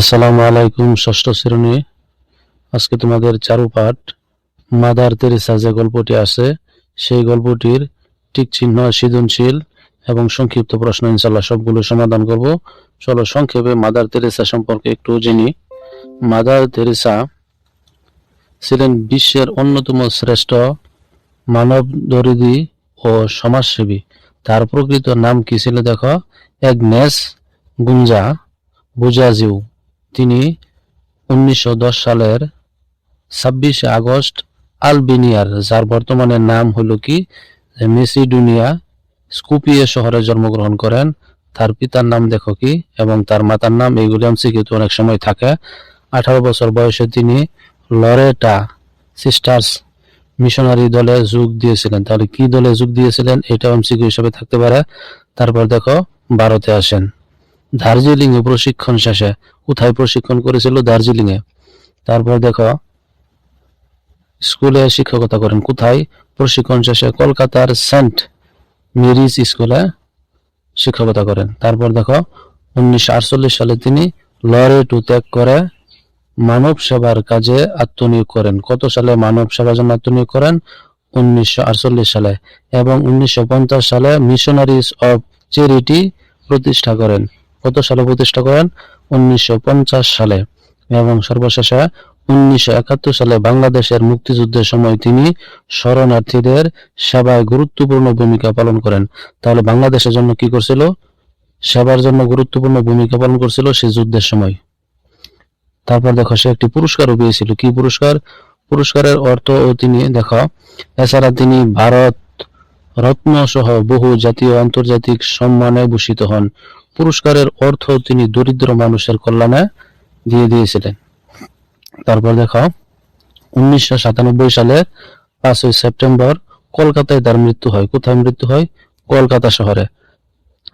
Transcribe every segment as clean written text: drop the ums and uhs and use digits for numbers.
আসসালামু আলাইকুম। ষষ্ঠ শ্রেণী। আজকে তোমাদের চারুপাঠ মাদার তেরেসা যে গল্পটি আছে সেই গল্পটির টিক চিহ্ন, সৃজনশীল এবং সংক্ষিপ্ত প্রশ্ন ইনশাআল্লাহ সবগুলো সমাধান করব। চলো সংক্ষেপে মাদার তেরেসা সম্পর্কে একটু জেনি। মাদার তেরেসা ছিলেন বিশ্বের অন্যতম শ্রেষ্ঠ মানবদরদী ও সমাজসেবী। তার প্রকৃত নাম কি ছিল দেখো, অ্যাগনেস গুঞ্জা বুজাজিউ। তিনি 1910 সালের 26 আগস্ট আলবেনিয়ার, যার বর্তমানে নাম হলো কি মেসিডোনিয়া, স্কুপিয়ে শহরে জন্মগ্রহণ করেন। তার পিতার নাম দেখো কি এবং তার মাতার নাম, এইগুলি এমসিকিউ অনেক সময় থাকে। 18 বছর বয়সে তিনি লরেটা সিস্টার্স মিশনারি দলে যোগ দিয়েছিলেন। তাহলে কি দলে যোগ দিয়েছিলেন এটা এমসিকিউ হিসেবে থাকতে পারে। তারপর দেখো ভারতে আসেন। দার্জিলিং এ প্রশিক্ষণ শেষে, কোথায় প্রশিক্ষণ করেছিল? দার্জিলিং এ। তারপর দেখো স্কুলে শিক্ষকতা করেন। কোথায়? প্রশিক্ষণ শেষে কলকাতার সেন্ট মেরিজ স্কুলে শিক্ষকতা করেন। তারপর দেখো 1948 সালে তিনি লরেটো ত্যাগ করে মানব সেবার কাজে আত্মনিয়োগ করেন। কত সালে মানব সেবার জন্য আত্মনিয়োগ করেন? 1948 সালে। এবং 1950 সালে মিশনারিজ অফ চ্যারিটি প্রতিষ্ঠা করেন। কত সালে প্রতিষ্ঠা করেন? 1950 সালে। এবং সর্বশেষে 1971 সালে বাংলাদেশের মুক্তিযুদ্ধের সময় তিনি শরণার্থীদের সেবায় গুরুত্বপূর্ণ ভূমিকা পালন করেন। তাহলে বাংলাদেশের জন্য কি করছিল? সেবার জন্য গুরুত্বপূর্ণ ভূমিকা পালন করছিল সেই যুদ্ধের সময়। তারপর দেখো সে একটি পুরস্কারও পেয়েছিল। কি পুরস্কার? পুরস্কারের অর্থ ও তিনি দেখো, এছাড়া তিনি ভারত রত্ন সহ বহু জাতীয় আন্তর্জাতিক সম্মানে ভূষিত হন। পুরস্কারের অর্থ তিনি দরিদ্র মানুষের কল্যাণে দিয়ে দিয়েছিলেন। তারপর দেখো 1997 সালে 5ই সেপ্টেম্বর কলকাতায় তার মৃত্যু হয়। কোথায় মৃত্যু হয়? কলকাতা শহরে।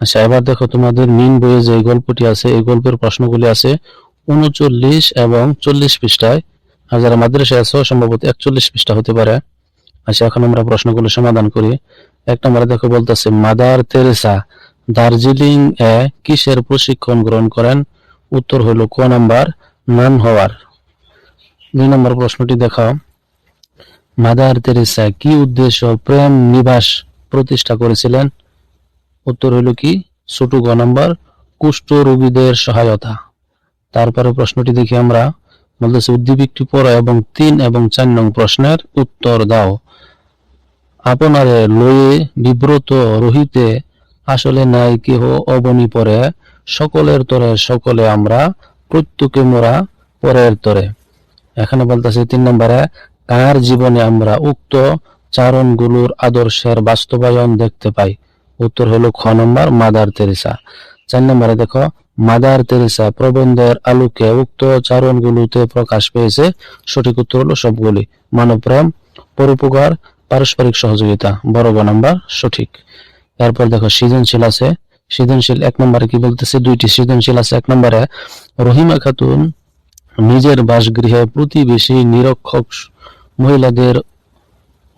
আচ্ছা, এবার দেখো তোমাদের মেইন বইয়ে যে গল্পটি আছে এই গল্পের প্রশ্নগুলি আছে 39 এবং 40 পৃষ্ঠায়। আর যারা মাদ্রাসায় আছো সম্ভবত 41 পৃষ্ঠা হতে পারে। আচ্ছা, এখন আমরা প্রশ্নগুলো সমাধান করি। এক নম্বরে দেখো বলতেছে, মাদার তেরেসা দার্জিলিং এ কিসের প্রশিক্ষণ গ্রহণ করেন? উত্তর হলো ক নাম্বার, নান হওয়ার। 2 নম্বর প্রশ্নটি দেখো, মাদার তেরেসা কি উদ্দেশ্য প্রেম নিবাস প্রতিষ্ঠা করেছিলেন? উত্তর হলো কি ছোট গ নাম্বার, কুষ্ঠ রোগীদের সহায়তা। তারপরে প্রশ্নটি দেখি আমরা, বলতেছে উদ্দীপকটি পড়ো এবং 3 এবং 4 নং প্রশ্নের উত্তর দাও। আপনারে লয়ে বিব্রত রহিতে আসলে নাই কেহ অবনি পরে, সকলের তরে সকলে আমরা, প্রত্যেকে মোরা পরের তরে। এখানে বলতেছে 3 নম্বরে, কার জীবনে আমরা উক্ত চারণগুলোর আদর্শের বাস্তবায়ন দেখতে পাই? উত্তর হলো খ নম্বর, মাদার তেরেসা। 4 নম্বরে দেখো, মাদার তেরেসা প্রবন্ধের আলোকে উক্ত চারণগুলোতে প্রকাশ পেয়েছে। সঠিক উত্তর হলো সবগুলি। মানবপ্রেম, পরোপকার, পারস্পরিক সহযোগিতা, বড় গ নাম্বার সঠিক। এরপর দেখো সৃজনশীল আছে। সৃজনশীল 1 নম্বরে কি বলতেছে? 2টি সৃজনশীল আছে। 1 নম্বরে, রহিমা খাতুন নিজের বাসগৃহে প্রতিবেশী নিরক্ষর মহিলাদের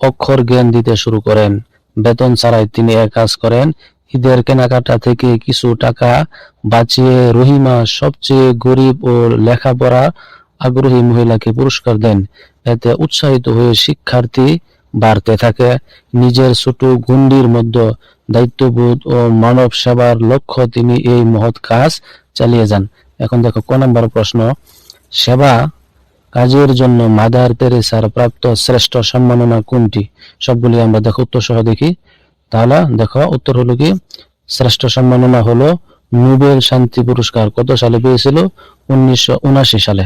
অক্ষর জ্ঞান দিতে শুরু করেন। বেতন ছাড়াই তিনি এক কাজ করেন। ঈদের কেনাকাটা থেকে কিছু টাকা বাঁচিয়ে রহিমা সবচেয়ে গরিব ও লেখাপড়া আগ্রহী মহিলাকে পুরস্কার দেন। এতে উৎসাহিত হয়ে শিক্ষার্থী বাড়তে থাকে। নিজের ছোট গণ্ডির মধ্যে দায়িত্ববোধ ও মানব সেবার লক্ষ্য তিনি এই মহৎ কাজ চালিয়ে যান। এখন দেখো ক নম্বর প্রশ্ন, সেবা কাজের জন্য মাদার তেরেসার প্রাপ্ত শ্রেষ্ঠ সম্মাননা কোনটি? সবগুলি আমরা দেখো উত্তর সহ দেখি। তাহলে দেখো উত্তর হলো কি, শ্রেষ্ঠ সম্মাননা হলো নোবেল শান্তি পুরস্কার। কত সালে পেয়েছিল? 1979 সালে।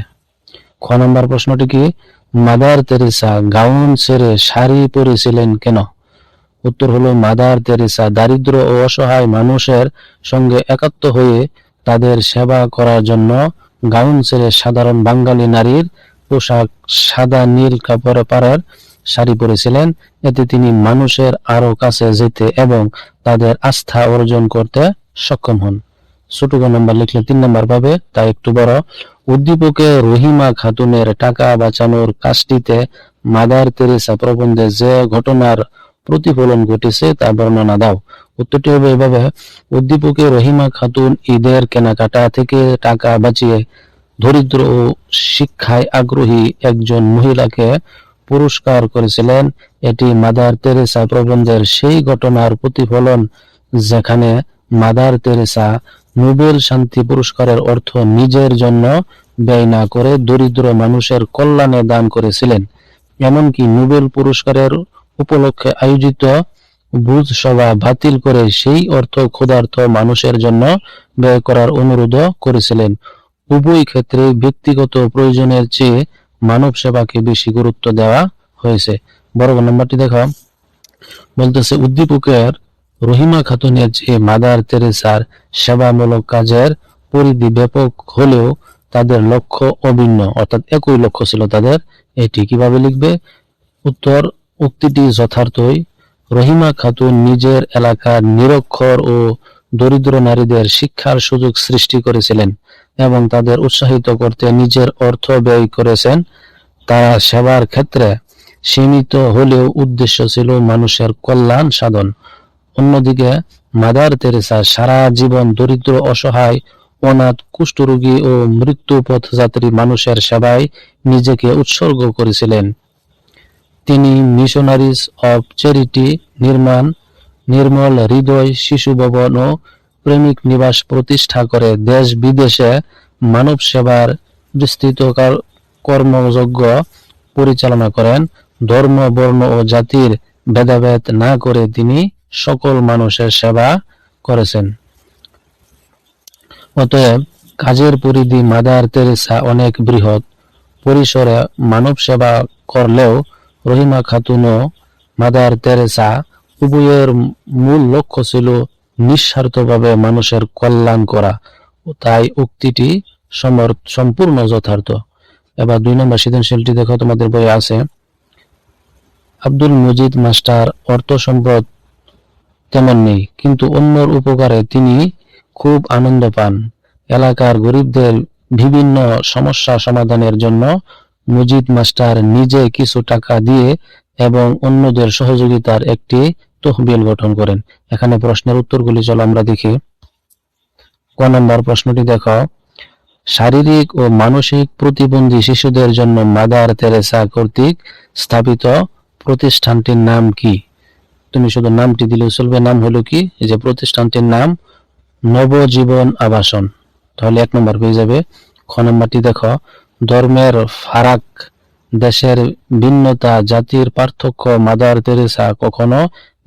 খ নম্বর প্রশ্নটি কি, মাদার তেরেসা গাউন ছেড়ে শাড়ি পরেছিলেন কেন? উত্তর হলো, মাদার তেরেসা দারিদ্র ও অসহায় মানুষের সঙ্গে একাত্ম হয়ে তাদের সেবা করার জন্য গাউন ছেড়ে সাধারণ বাঙালি নারীর পোশাক সাদা নীল কাপড়ে পাড়ের শাড়ি পরেছিলেন। এতে তিনি মানুষের আরো কাছে যেতে এবং তাদের আস্থা অর্জন করতে সক্ষম হন। ছোট গ নাম্বার লিখলে 3 নাম্বার পাবে, তাই একটু বড়। উদ্দীপকে রহিমা খাতুনের টাকা বাঁচানোর কাজটিতে মাদার তেরেসা প্রবন্ধে যে ঘটনার প্রতিফলন ঘটেছে তা বর্ণনা দাও। উত্তরটি হবে এভাবে, উদ্দীপকে রহিমা খাতুন ঈদের কেনাকাটা থেকে টাকা বাঁচিয়ে দরিদ্র ও শিক্ষায় আগ্রহী একজন মহিলাকে পুরস্কার করেছিলেন। এটি মাদার তেরেসা প্রবন্ধের সেই ঘটনার প্রতিফলন যেখানে মাদার তেরেসা নোবেল শান্তি পুরস্কারের অর্থ নিজের জন্য ব্যয় না করে দরিদ্র মানুষের কল্যাণে দান করেছিলেন। এমনকি নোবেল পুরস্কারের উপলক্ষে আয়োজিত ভোজ সভা বাতিল করে সেই অর্থ ক্ষুধার্ত মানুষের জন্য ব্যয় করার অনুরোধও করেছিলেন। উভয় ক্ষেত্রে ব্যক্তিগত প্রয়োজনের চেয়ে মানব সেবাকে বেশি গুরুত্ব দেওয়া হয়েছে। বড় নাম্বারটি দেখো, বলতেছে উদ্দীপকের রহিমা খাতুনের চেয়ে মাদার তেরেসার সেবামূলক কাজের পরিধি ব্যাপক হলেও তাদের লক্ষ্য অভিন্ন, অর্থাৎ একই লক্ষ্য ছিল তাদের। এটি কিভাবে লিখবে? উত্তর, উক্তিটি যথার্থই। রহিমা খাতুন নিজের এলাকার নিরক্ষর ও দরিদ্র নারীদের শিক্ষার সুযোগ সৃষ্টি করেছিলেন এবং তাদের উৎসাহিত করতে নিজের অর্থ ব্যয় করেছেন। তারা সেবার ক্ষেত্রে সীমিত হলেও উদ্দেশ্য ছিল মানুষের কল্যাণ সাধন। অন্যদিকে মাদার তেরেসা সারা জীবন দরিদ্র, অসহায়, অনাথ, কুষ্ঠরোগী ও মৃত্যু পথযাত্রী মানুষের সেবায় নিজেকে উৎসর্গ করেছিলেন। তিনি মিশনারিজ অব চ্যারিটি নির্মাণ, নির্মল হৃদয় শিশু ভবন ও প্রেমিক নিবাস প্রতিষ্ঠা করে দেশ বিদেশে মানব সেবার বিস্তৃত কর্মযজ্ঞ পরিচালনা করেন। ধর্ম, বর্ণ ও জাতির ভেদাভেদ না করে তিনি সকল মানুষের সেবা করেছেন। অতএব কাজের পরিধি মাদার তেরেসা অনেক বৃহৎ পরিসরে মানব সেবা করলেও রহিমা খাতুন ও মাদার তেরেসা উভয়ের মূল লক্ষ্য ছিল নিঃস্বার্থভাবে মানুষের কল্যাণ করা। তাই উক্তিটি সম্পূর্ণ যথার্থ। এবার 2 নম্বর সৃজনশীলটি দেখো, তোমাদের বইয়ে আছে। আব্দুল মজিদ মাস্টার অর্থ সম্পদ তেমন নেই, কিন্তু অন্যর উপকারে তিনি খুব আনন্দ পান। এলাকার গরিবদের বিভিন্ন সমস্যা সমাধানের জন্য মজিদ মাস্টার নিজে কিছু টাকা দিয়ে এবং অন্যদের সহযোগিতার একটি তহবিল গঠন করেন। এখানে প্রশ্নের উত্তরগুলি চলো আমরা দেখি। ক নম্বর প্রশ্নটি দেখো, শারীরিক ও মানসিক প্রতিবন্ধী শিশুদের জন্য মাদার তেরেসা কর্তৃক স্থাপিত প্রতিষ্ঠানটির নাম কি? তুমি শুধু নামটি দিলেও চলবে। নাম হলো কি? এই যে প্রতিষ্ঠানটির নাম নবজীবন আবাসন। তাহলে 1 নম্বর পেয়ে যাবে। খ নম্বরটি দেখো, ধর্মের ফারাক, দেশের ভিন্নতা, জাতির পার্থক্য মাদার তেরেসা কখনো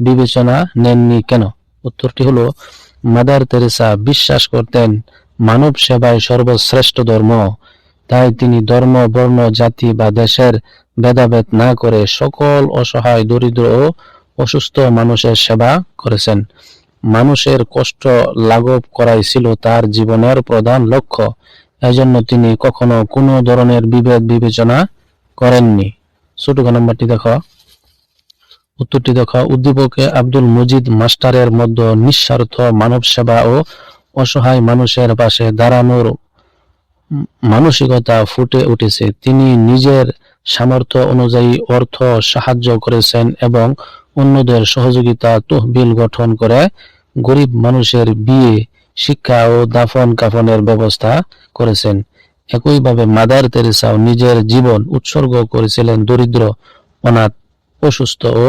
বিবেচনা নেননি কেন? উত্তরটি হলো, মাদার তেরেসা বিশ্বাস করতেন মানব সেবাই সর্বশ্রেষ্ঠ ধর্ম। তাই তিনি ধর্ম, বর্ণ, জাতি বা দেশের ভেদাভেদ না করে সকল অসহায়, দরিদ্র ও অসুস্থ মানুষের সেবা করেছেন। মানুষের কষ্ট লাঘব করাই ছিল তার জীবনের প্রধান লক্ষ্য। এজন্য তিনি কখনো কোনো ধরনের বিভেদ বিবেচনা করেননি। ছোট গ নম্বরটি দেখো, উত্তরটি দেখো, উদ্দীপকে আব্দুল মজিদ মাস্টারের মধ্যে নিঃস্বার্থ মানব সেবা ও অসহায় মানুষের পাশে দাঁড়ানোর মানসিকতা ফুটে উঠেছে। তিনি নিজের সামর্থ্য অনুযায়ী অর্থ সাহায্য করেছেন এবং অন্যদের সহযোগিতা তহবিল গঠন করে গরিব মানুষের বিয়ে, শিক্ষা ও দাফন কাফনের ব্যবস্থা করেছেন। একইভাবে মাদার তেরেসাও নিজের জীবন উৎসর্গ করেছিলেন দরিদ্র, অনাথ, অসুস্থ ও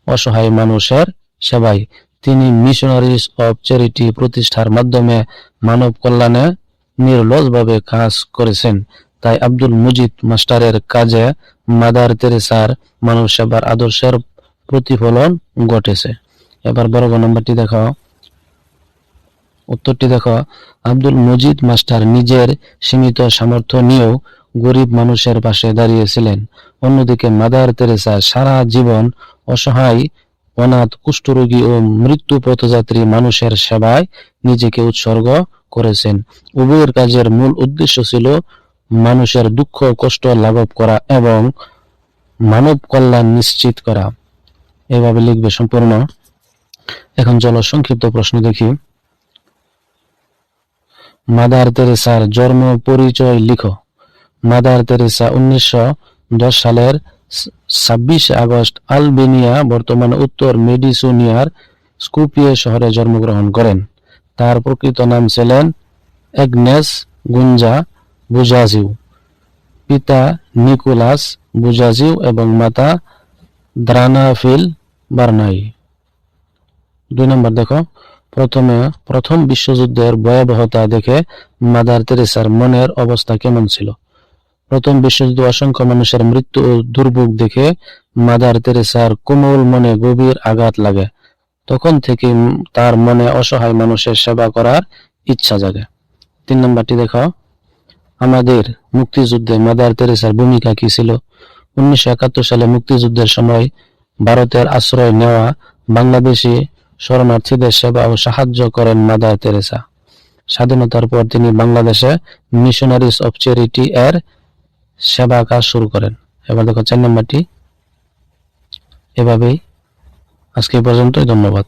অসহায় মানুষের সেবায়। তিনি মিশনারিজ অব চ্যারিটি প্রতিষ্ঠার মাধ্যমে মানব কল্যাণে নির্লসভাবে কাজ করেছেন। তাই আব্দুল মজিদ মাস্টারের কাজে মাদার তেরেসার মানব সেবার আদর্শের প্রতিফলন ঘটেছে। এবার বড় নম্বরটি দেখো, উত্তরটি দেখো, আব্দুল মজিদ মাস্টার নিজের সীমিত সামর্থ্য নিয়েও গরিব মানুষের পাশে দাঁড়িয়েছিলেন। অন্যদিকে মাদার তেরেসা সারা জীবন অসহায়, অনাথ, কুষ্ঠরোগী ও মৃত্যু পথযাত্রী মানুষের সেবায় নিজেকে উৎসর্গ করেছেন। উভয়ের কাজের মূল উদ্দেশ্য ছিল মানুষের দুঃখ কষ্ট লাঘব করা এবং মানব কল্যাণ নিশ্চিত করা। এভাবে লিখবে সম্পূর্ণ। এখন চলো সংক্ষিপ্ত প্রশ্ন দেখি। মাদার তেরেসার জন্ম পরিচয় লিখো। মাদার তেরেসা 1910 সালের 26 আগস্ট আলবেনিয়া, বর্তমানে উত্তর মেডিসোনিয়ার স্কুপিয়ে শহরে জন্মগ্রহণ করেন। তার প্রকৃত নাম ছিলেন অ্যাগনেস গুঞ্জা বুজাজিউ, পিতা নিকোলাস বুজাজিউ এবং মাতা দ্রানাফিল বার্নাই। 2 নম্বর দেখো, প্রথম বিশ্বযুদ্ধের ভয়াবহতা দেখে মাদার তেরেসার মনের অবস্থা কেমন ছিল? প্রথম বিশ্বযুদ্ধে অসংখ্য মানুষের মৃত্যু ও দুর্ভোগ দেখে মাদার তেরেসার কোমল মনে গভীর আঘাত লাগে। তখন থেকে তার মনে অসহায় মানুষের সেবা করার ইচ্ছা জাগে। 3 নম্বরটি দেখো, আমাদের মুক্তিযুদ্ধে মাদার তেরেসার ভূমিকা কি ছিল? 1971 সালে মুক্তিযুদ্ধের সময় ভারতের আশ্রয় নেওয়া বাংলাদেশি শরণার্থীদের সেবা ও সাহায্য করেন মাদার তেরেসা। স্বাধীনতার পর তিনি বাংলাদেশে মিশনারিজ অফ চ্যারিটি এর সেবা কাজ শুরু করেন। এবার দেখো 4 নম্বরটি। এভাবেই আজকে এই পর্যন্তই, ধন্যবাদ।